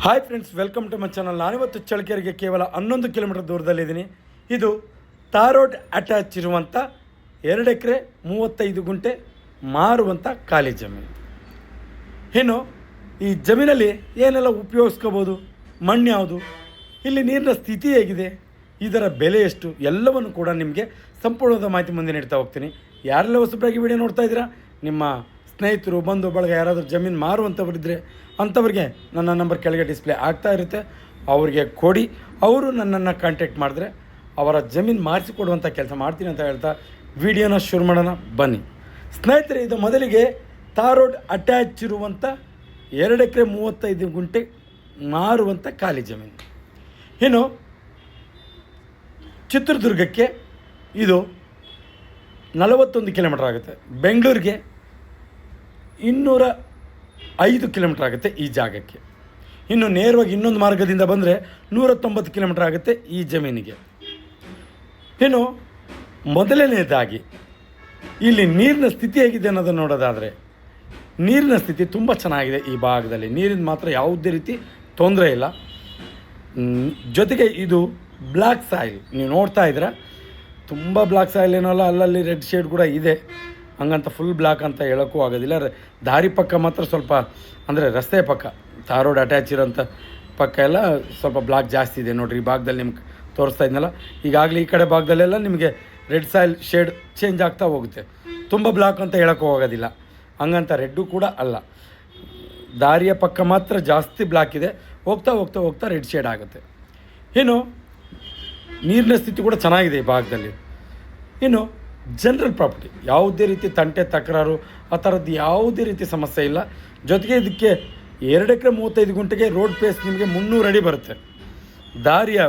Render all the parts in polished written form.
Hi friends, welcome to my channel. ನಾನಿವತ್ತು ಚಳ್ಳಕೆರೆಗೆ ಕೇವಲ 11 ಕಿಲೋಮೀಟರ್ ದೂರದಲ್ಲಿದ್ದೀನಿ. ಇದು ತಾರ್ ರೋಡ್ ಅಟ್ಯಾಚ್ ಇರುವಂಥ 2 ಎಕರೆ 35 ಗುಂಟೆ ಮಾರುವಂಥ ಖಾಲಿ ಜಮೀನು. ಇನ್ನು ಈ ಜಮೀನಲ್ಲಿ ಏನೆಲ್ಲ ಉಪಯೋಗಿಸ್ಕೋಬೋದು, ಮಣ್ಣು ಯಾವುದು, ಇಲ್ಲಿ ನೀರಿನ ಸ್ಥಿತಿ ಹೇಗಿದೆ, ಇದರ ಬೆಲೆ ಎಷ್ಟು, ಎಲ್ಲವನ್ನು ಕೂಡ ನಿಮಗೆ ಸಂಪೂರ್ಣವಾದ ಮಾಹಿತಿ ಮುಂದೆ ನೀಡ್ತಾ ಹೋಗ್ತೀನಿ. ಯಾರೆಲ್ಲ ಹೊಸಬರಾಗಿ ವಿಡಿಯೋ ನೋಡ್ತಾ ಇದ್ದೀರಾ, ನಿಮ್ಮ ಸ್ನೇಹಿತರು, ಬಂಧು ಬಳಗ ಯಾರಾದರೂ ಜಮೀನು ಮಾರುವಂಥವರಿದ್ದರೆ ಅಂಥವ್ರಿಗೆ ನನ್ನ ನಂಬರ್ ಕೆಳಗೆ ಡಿಸ್ಪ್ಲೇ ಆಗ್ತಾ ಇರುತ್ತೆ. ಅವರಿಗೆ ಕೊಡಿ, ಅವರು ನನ್ನನ್ನು ಕಾಂಟ್ಯಾಕ್ಟ್ ಮಾಡಿದ್ರೆ ಅವರ ಜಮೀನು ಮಾಡಿಸಿಕೊಡುವಂಥ ಕೆಲಸ ಮಾಡ್ತೀನಿ ಅಂತ ಹೇಳ್ತಾ ವಿಡಿಯೋನ ಶುರು ಮಾಡೋಣ ಬನ್ನಿ ಸ್ನೇಹಿತರೆ. ಇದು ಮೊದಲಿಗೆ ತಾರ್ ರೋಡ್ ಅಟ್ಯಾಚ್ ಇರುವಂಥ 2 ಎಕರೆ 35 ಗುಂಟೆ ಮಾರುವಂಥ ಖಾಲಿ ಜಮೀನು. ಇನ್ನು ಚಿತ್ರದುರ್ಗಕ್ಕೆ ಇದು 41 ಕಿಲೋಮೀಟರ್ ಆಗುತ್ತೆ. ಬೆಂಗಳೂರಿಗೆ 205 ಕಿಲೋಮೀಟರ್ ಆಗುತ್ತೆ ಈ ಜಾಗಕ್ಕೆ. ಇನ್ನು ನೇರವಾಗಿ ಇನ್ನೊಂದು ಮಾರ್ಗದಿಂದ ಬಂದರೆ 190 ಕಿಲೋಮೀಟರ್ ಆಗುತ್ತೆ ಈ ಜಮೀನಿಗೆ. ಇನ್ನು ಮೊದಲನೇದಾಗಿ ಇಲ್ಲಿ ನೀರಿನ ಸ್ಥಿತಿ ಹೇಗಿದೆ ಅನ್ನೋದನ್ನು ನೋಡೋದಾದರೆ, ನೀರಿನ ಸ್ಥಿತಿ ತುಂಬ ಚೆನ್ನಾಗಿದೆ ಈ ಭಾಗದಲ್ಲಿ. ನೀರಿನ ಮಾತ್ರ ಯಾವುದೇ ರೀತಿ ತೊಂದರೆ ಇಲ್ಲ. ಜೊತೆಗೆ ಇದು ಬ್ಲ್ಯಾಕ್ ಸಾಯಿಲ್, ನೀವು ನೋಡ್ತಾ ಇದ್ದೀರಾ, ತುಂಬ ಬ್ಲ್ಯಾಕ್ ಸಾಯಿಲ್ ಏನೋ ಅಲ್ಲ, ಅಲ್ಲಲ್ಲಿ ರೆಡ್ ಶೇಡ್ ಕೂಡ ಇದೆ. ಹಂಗಂತ ಫುಲ್ ಬ್ಲ್ಯಾಕ್ ಅಂತ ಹೇಳೋಕ್ಕೂ ಆಗೋದಿಲ್ಲ. ದಾರಿ ಪಕ್ಕ ಮಾತ್ರ ಸ್ವಲ್ಪ, ಅಂದರೆ ರಸ್ತೆ ಪಕ್ಕ, ತಾರ್ ರೋಡ್ ಅಟ್ಯಾಚ್ ಇರೋಂಥ ಪಕ್ಕ ಎಲ್ಲ ಸ್ವಲ್ಪ ಬ್ಲ್ಯಾಕ್ ಜಾಸ್ತಿ ಇದೆ. ನೋಡಿರಿ, ಈ ಭಾಗದಲ್ಲಿ ನಿಮ್ಗೆ ತೋರಿಸ್ತಾ ಇದ್ನಲ್ಲ, ಈಗಾಗಲೇ ಈ ಕಡೆ ಭಾಗದಲ್ಲೆಲ್ಲ ನಿಮಗೆ ರೆಡ್ ಸಾಯಿಲ್ ಶೇಡ್ ಚೇಂಜ್ ಆಗ್ತಾ ಹೋಗುತ್ತೆ. ತುಂಬ ಬ್ಲ್ಯಾಕ್ ಅಂತ ಹೇಳೋಕ್ಕೂ ಆಗೋದಿಲ್ಲ, ಹಂಗಂತ ರೆಡ್ಡು ಕೂಡ ಅಲ್ಲ. ದಾರಿಯ ಪಕ್ಕ ಮಾತ್ರ ಜಾಸ್ತಿ ಬ್ಲ್ಯಾಕ್ ಇದೆ, ಹೋಗ್ತಾ ಹೋಗ್ತಾ ಹೋಗ್ತಾ ರೆಡ್ ಶೇಡ್ ಆಗುತ್ತೆ. ಇನ್ನು ನೀರಿನ ಸ್ಥಿತಿ ಕೂಡ ಚೆನ್ನಾಗಿದೆ ಈ ಭಾಗದಲ್ಲಿ. ಇನ್ನು ಜನರಲ್ ಪ್ರಾಪರ್ಟಿ, ಯಾವುದೇ ರೀತಿ ತಂಟೆ ತಕರಾರು ಆ ಥರದ್ದು ಯಾವುದೇ ರೀತಿ ಸಮಸ್ಯೆ ಇಲ್ಲ. ಜೊತೆಗೆ ಇದಕ್ಕೆ 2 ಎಕರೆ 35 ಗುಂಟೆಗೆ ರೋಡ್ ಪೇಸ್ ನಿಮಗೆ 300 ಅಡಿ ಬರುತ್ತೆ. ದಾರಿಯ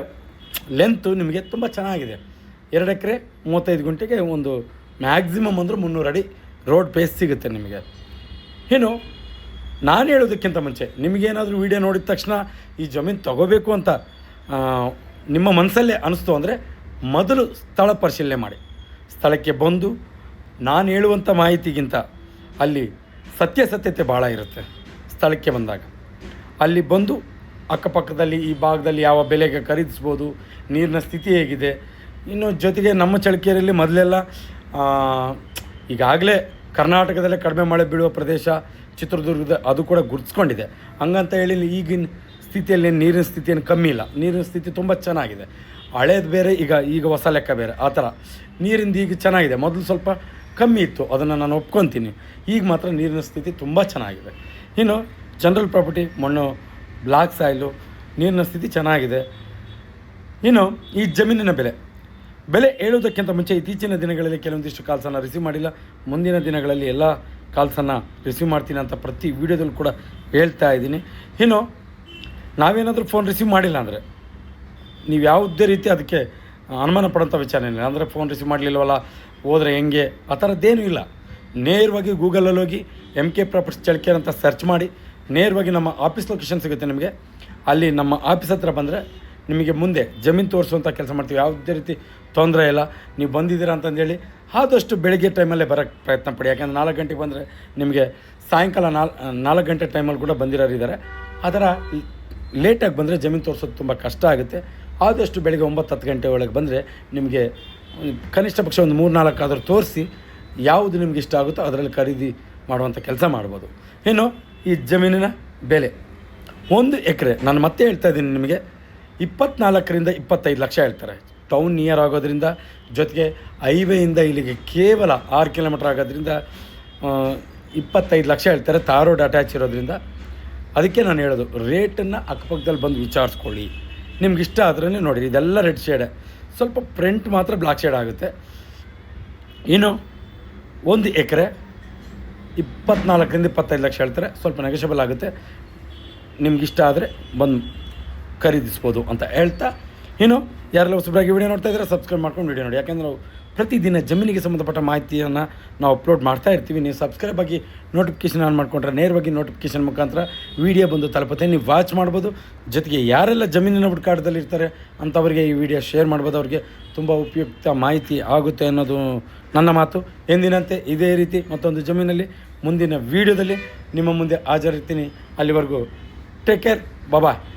ಲೆಂತು ನಿಮಗೆ ತುಂಬ ಚೆನ್ನಾಗಿದೆ. 2 ಎಕರೆ 35 ಗುಂಟೆಗೆ ಒಂದು ಮ್ಯಾಕ್ಸಿಮಮ್ ಅಂದರೆ 300 ಅಡಿ ರೋಡ್ ಪೇಸ್ ಸಿಗುತ್ತೆ ನಿಮಗೆ. ಇನ್ನು ನಾನು ಹೇಳೋದಕ್ಕಿಂತ ಮುಂಚೆ ನಿಮಗೇನಾದರೂ ವೀಡಿಯೋ ನೋಡಿದ ತಕ್ಷಣ ಈ ಜಮೀನು ತೊಗೋಬೇಕು ಅಂತ ನಿಮ್ಮ ಮನಸ್ಸಲ್ಲೇ ಅನಿಸ್ತು ಅಂದರೆ ಮೊದಲು ಸ್ಥಳ ಪರಿಶೀಲನೆ ಮಾಡಿ. ಸ್ಥಳಕ್ಕೆ ಬಂದು ನಾನು ಹೇಳುವಂಥ ಮಾಹಿತಿಗಿಂತ ಅಲ್ಲಿ ಸತ್ಯಾಸತ್ಯತೆ ಭಾಳ ಇರುತ್ತೆ. ಸ್ಥಳಕ್ಕೆ ಬಂದಾಗ ಅಲ್ಲಿ ಬಂದು ಅಕ್ಕಪಕ್ಕದಲ್ಲಿ ಈ ಭಾಗದಲ್ಲಿ ಯಾವ ಬೆಲೆಗೆ ಖರೀದಿಸ್ಬೋದು, ನೀರಿನ ಸ್ಥಿತಿ ಹೇಗಿದೆ. ಇನ್ನು ಜೊತೆಗೆ ನಮ್ಮ ಚಳ್ಳಕೆರೆಯಲ್ಲಿ ಮೊದಲೆಲ್ಲ ಈಗಾಗಲೇ ಕರ್ನಾಟಕದಲ್ಲೇ ಕಡಿಮೆ ಮಳೆ ಬೀಳುವ ಪ್ರದೇಶ ಚಿತ್ರದುರ್ಗದ, ಅದು ಕೂಡ ಗುರುತಿಸ್ಕೊಂಡಿದೆ. ಹಂಗಂತ ಹೇಳಿ ಈಗಿನ ಸ್ಥಿತಿಯಲ್ಲಿ ನೀರಿನ ಸ್ಥಿತಿಯನ್ನು ಕಮ್ಮಿ ಇಲ್ಲ. ನೀರಿನ ಸ್ಥಿತಿ ತುಂಬ ಚೆನ್ನಾಗಿದೆ. ಹಳೇದು ಬೇರೆ, ಈಗ ಹೊಸ ಲೆಕ್ಕ ಬೇರೆ. ಆ ಥರ ನೀರಿಂದ ಈಗ ಚೆನ್ನಾಗಿದೆ. ಮೊದಲು ಸ್ವಲ್ಪ ಕಮ್ಮಿ ಇತ್ತು, ಅದನ್ನು ನಾನು ಒಪ್ಕೊತೀನಿ. ಈಗ ಮಾತ್ರ ನೀರಿನ ಸ್ಥಿತಿ ತುಂಬ ಚೆನ್ನಾಗಿದೆ. ಇನ್ನು ಜನರಲ್ ಪ್ರಾಪರ್ಟಿ, ಮಣ್ಣು, ಬ್ಲ್ಯಾಕ್ ಸಾಯಿಲು, ನೀರಿನ ಸ್ಥಿತಿ ಚೆನ್ನಾಗಿದೆ. ಇನ್ನು ಈ ಜಮೀನಿನ ಬೆಲೆ ಹೇಳುವುದಕ್ಕಿಂತ ಮುಂಚೆ ಇತ್ತೀಚಿನ ದಿನಗಳಲ್ಲಿ ಕೆಲವೊಂದಿಷ್ಟು ಕಾಲ್ಸನ್ನು ರಿಸೀವ್ ಮಾಡಿಲ್ಲ. ಮುಂದಿನ ದಿನಗಳಲ್ಲಿ ಎಲ್ಲ ಕಾಲ್ಸನ್ನು ರಿಸೀವ್ ಮಾಡ್ತೀನಿ ಅಂತ ಪ್ರತಿ ವೀಡಿಯೋದಲ್ಲೂ ಕೂಡ ಹೇಳ್ತಾ ಇದ್ದೀನಿ. ಇನ್ನು ನಾವೇನಾದರೂ ಫೋನ್ ರಿಸೀವ್ ಮಾಡಿಲ್ಲ ಅಂದರೆ ನೀವು ಯಾವುದೇ ರೀತಿ ಅದಕ್ಕೆ ಅನುಮಾನ ಪಡೋಂಥ ವಿಚಾರ ಇಲ್ಲ. ಅಂದರೆ ಫೋನ್ ರಿಸೀವ್ ಮಾಡಲಿಲ್ಲವಲ್ಲ, ಹೋದರೆ ಹೆಂಗೆ, ಆ ಥರದ್ದೇನೂ ಇಲ್ಲ. ನೇರವಾಗಿ ಗೂಗಲಲ್ಲಿ ಹೋಗಿ MK ಪ್ರಾಪರ್ಟೀಸ್ ಚಳ್ಳಕೆರೆ ಅಂತ ಸರ್ಚ್ ಮಾಡಿ ನೇರವಾಗಿ ನಮ್ಮ ಆಫೀಸ್ ಲೊಕೇಶನ್ ಸಿಗುತ್ತೆ ನಿಮಗೆ. ಅಲ್ಲಿ ನಮ್ಮ ಆಫೀಸ್ ಹತ್ರ ಬಂದರೆ ನಿಮಗೆ ಮುಂದೆ ಜಮೀನು ತೋರಿಸುವಂಥ ಕೆಲಸ ಮಾಡ್ತೀವಿ. ಯಾವುದೇ ರೀತಿ ತೊಂದರೆ ಇಲ್ಲ. ನೀವು ಬಂದಿದ್ದೀರಾ ಅಂತಂದೇಳಿ ಆದಷ್ಟು ಬೆಳಗ್ಗೆ ಟೈಮಲ್ಲೇ ಬರೋಕ್ಕೆ ಪ್ರಯತ್ನ ಪಡಿ. ಯಾಕೆಂದರೆ 4 ಗಂಟೆಗೆ ಬಂದರೆ ನಿಮಗೆ ಸಾಯಂಕಾಲ 4 ಗಂಟೆ ಟೈಮಲ್ಲಿ ಕೂಡ ಬಂದಿರೋರು ಇದ್ದಾರೆ. ಆ ಥರ ಲೇಟಾಗಿ ಬಂದರೆ ಜಮೀನು ತೋರಿಸೋದು ತುಂಬ ಕಷ್ಟ ಆಗುತ್ತೆ. ಆದಷ್ಟು ಬೆಳಗ್ಗೆ 9-10 ಗಂಟೆ ಒಳಗೆ ಬಂದರೆ ನಿಮಗೆ ಕನಿಷ್ಠ ಪಕ್ಷ ಒಂದು 3-4 ಆದರೂ ತೋರಿಸಿ ಯಾವುದು ನಿಮ್ಗೆ ಇಷ್ಟ ಆಗುತ್ತೋ ಅದರಲ್ಲಿ ಖರೀದಿ ಮಾಡುವಂಥ ಕೆಲಸ ಮಾಡ್ಬೋದು. ಇನ್ನು ಈ ಜಮೀನಿನ ಬೆಲೆ 1 ಎಕರೆ, ನಾನು ಮತ್ತೆ ಹೇಳ್ತಾ ಇದ್ದೀನಿ ನಿಮಗೆ, 24ರಿಂದ 25 ಲಕ್ಷ ಹೇಳ್ತಾರೆ. ಟೌನ್ ನಿಯರ್ ಆಗೋದ್ರಿಂದ, ಜೊತೆಗೆ ಹೈವೇಯಿಂದ ಇಲ್ಲಿಗೆ ಕೇವಲ 6 ಕಿಲೋಮೀಟ್ರ್ ಆಗೋದ್ರಿಂದ 25 ಲಕ್ಷ ಹೇಳ್ತಾರೆ. ತಾರ್ ರೋಡ್ ಅಟ್ಯಾಚ್ ಇರೋದ್ರಿಂದ ಅದಕ್ಕೆ ನಾನು ಹೇಳೋದು, ರೇಟನ್ನು ಅಕ್ಕಪಕ್ಕದಲ್ಲಿ ಬಂದು ವಿಚಾರಿಸ್ಕೊಳ್ಳಿ. ನಿಮ್ಗೆ ಇಷ್ಟ ಆದ್ರೇ ನೋಡಿ. ಇದೆಲ್ಲ ರೆಡ್ ಶೇಡೆ, ಸ್ವಲ್ಪ ಪ್ರಿಂಟ್ ಮಾತ್ರ ಬ್ಲ್ಯಾಕ್ ಶೇಡ್ ಆಗುತ್ತೆ. ಇನ್ನು 1 ಎಕರೆ 24ರಿಂದ 25 ಲಕ್ಷ ಹೇಳ್ತಾರೆ. ಸ್ವಲ್ಪ ನೆಗೋಷಿಯಬಲ್ ಆಗುತ್ತೆ. ನಿಮ್ಗಿಷ್ಟ ಆದರೆ ಬಂದು ಖರೀದಿಸ್ಬೋದು ಅಂತ ಹೇಳ್ತಾ, ಇನ್ನು ಯಾರೆಲ್ಲ ಹೊಸಬರಾಗಿ ವಿಡಿಯೋ ನೋಡ್ತಾ ಇದ್ದಾರೆ ಸಬ್ಸ್ಕ್ರೈಬ್ ಮಾಡ್ಕೊಂಡು ವಿಡಿಯೋ ನೋಡಿ. ಯಾಕೆಂದರೆ ನಾವು ಪ್ರತಿದಿನ ಜಮೀನಿಗೆ ಸಂಬಂಧಪಟ್ಟ ಮಾಹಿತಿಯನ್ನು ನಾವು ಅಪ್ಲೋಡ್ ಮಾಡ್ತಾ ಇರ್ತೀವಿ. ನೀವು ಸಬ್ಸ್ಕ್ರೈಬ್ ಆಗಿ ನೋಟಿಫಿಕೇಷನ್ ಆನ್ ಮಾಡಿಕೊಂಡ್ರೆ ನೇರವಾಗಿ ನೋಟಿಫಿಕೇಷನ್ ಮುಖಾಂತರ ವಿಡಿಯೋ ಬಂದು ತಲುಪುತ್ತೆ, ನೀವು ವಾಚ್ ಮಾಡ್ಬೋದು. ಜೊತೆಗೆ ಯಾರೆಲ್ಲ ಜಮೀನಿನ ಹುಡುಕಾಟದಲ್ಲಿ ಇರ್ತಾರೆ ಅಂಥವರಿಗೆ ಈ ವಿಡಿಯೋ ಶೇರ್ ಮಾಡ್ಬೋದು. ಅವ್ರಿಗೆ ತುಂಬ ಉಪಯುಕ್ತ ಮಾಹಿತಿ ಆಗುತ್ತೆ ಅನ್ನೋದು ನನ್ನ ಮಾತು. ಎಂದಿನಂತೆ ಇದೇ ರೀತಿ ಮತ್ತೊಂದು ಜಮೀನಲ್ಲಿ ಮುಂದಿನ ವಿಡಿಯೋದಲ್ಲಿ ನಿಮ್ಮ ಮುಂದೆ ಹಾಜರಿರ್ತೀನಿ. ಅಲ್ಲಿವರೆಗೂ ಟೇಕ್ ಕೇರ್. ಬಾಯ್.